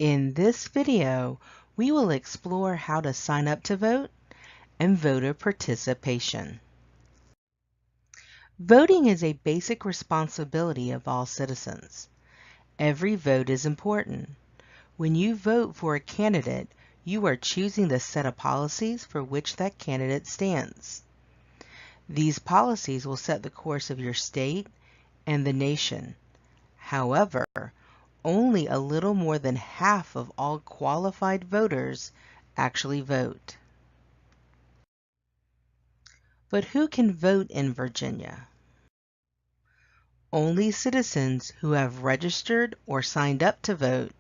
In this video, we will explore how to sign up to vote and voter participation. Voting is a basic responsibility of all citizens. Every vote is important. When you vote for a candidate, you are choosing the set of policies for which that candidate stands. These policies will set the course of your state and the nation. However, only a little more than half of all qualified voters actually vote. But who can vote in Virginia? Only citizens who have registered or signed up to vote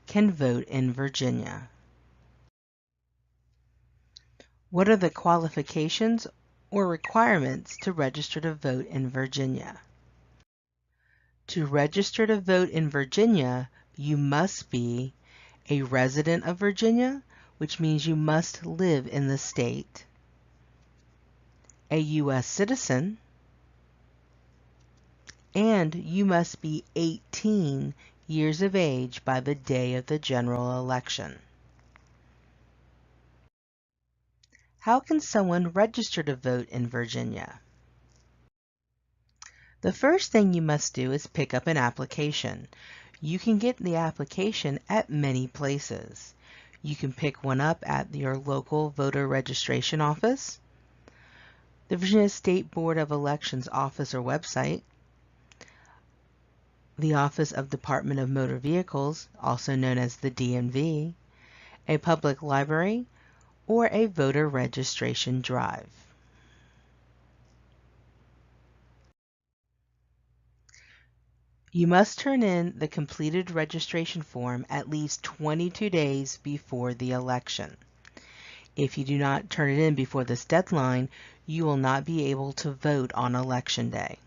can vote in Virginia. What are the qualifications or requirements to register to vote in Virginia? To register to vote in Virginia, you must be a resident of Virginia, which means you must live in the state, a U.S. citizen, and you must be 18 years of age by the day of the general election. How can someone register to vote in Virginia? The first thing you must do is pick up an application. You can get the application at many places. You can pick one up at your local voter registration office, the Virginia State Board of Elections office or website, the Office of Department of Motor Vehicles, also known as the DMV, a public library, or a voter registration drive. You must turn in the completed registration form at least 22 days before the election. If you do not turn it in before this deadline, you will not be able to vote on Election Day.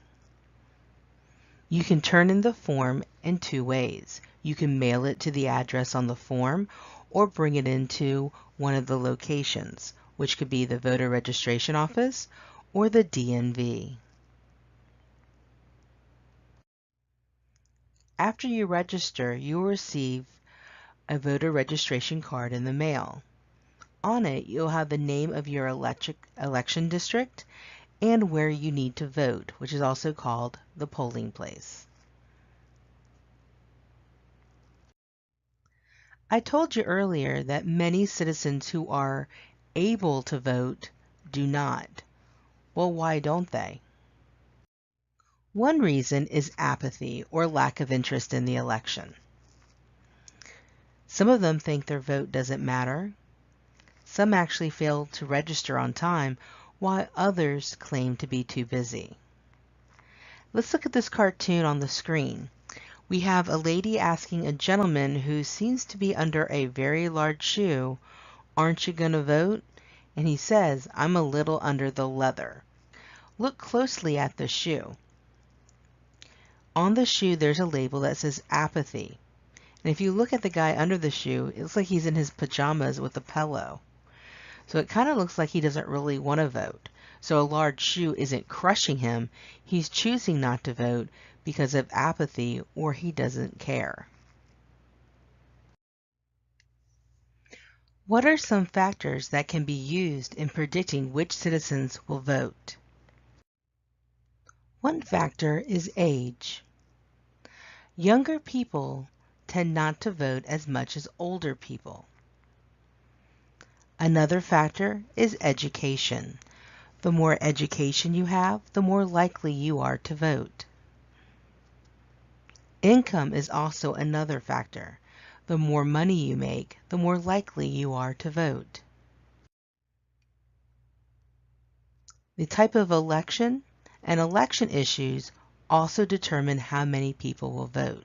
You can turn in the form in two ways. You can mail it to the address on the form or bring it into one of the locations, which could be the voter registration office or the DMV. After you register, you will receive a voter registration card in the mail. On it, you'll have the name of your election district and where you need to vote, which is also called the polling place. I told you earlier that many citizens who are able to vote do not. Well, why don't they? One reason is apathy or lack of interest in the election. Some of them think their vote doesn't matter. Some actually fail to register on time, while others claim to be too busy. Let's look at this cartoon on the screen. We have a lady asking a gentleman who seems to be under a very large shoe, "Aren't you going to vote?" And he says, "I'm a little under the leather." Look closely at the shoe. On the shoe, there's a label that says apathy. And if you look at the guy under the shoe, it looks like he's in his pajamas with a pillow. So it kind of looks like he doesn't really want to vote. So a large shoe isn't crushing him. He's choosing not to vote because of apathy or he doesn't care. What are some factors that can be used in predicting which citizens will vote? One factor is age. Younger people tend not to vote as much as older people. Another factor is education. The more education you have, the more likely you are to vote. Income is also another factor. The more money you make, the more likely you are to vote. The type of election and election issues also determine how many people will vote.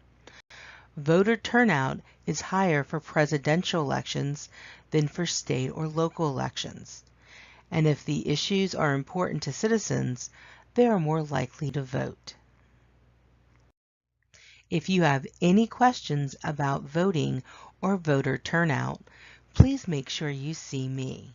Voter turnout is higher for presidential elections than for state or local elections. And if the issues are important to citizens, they are more likely to vote. If you have any questions about voting or voter turnout, please make sure you see me.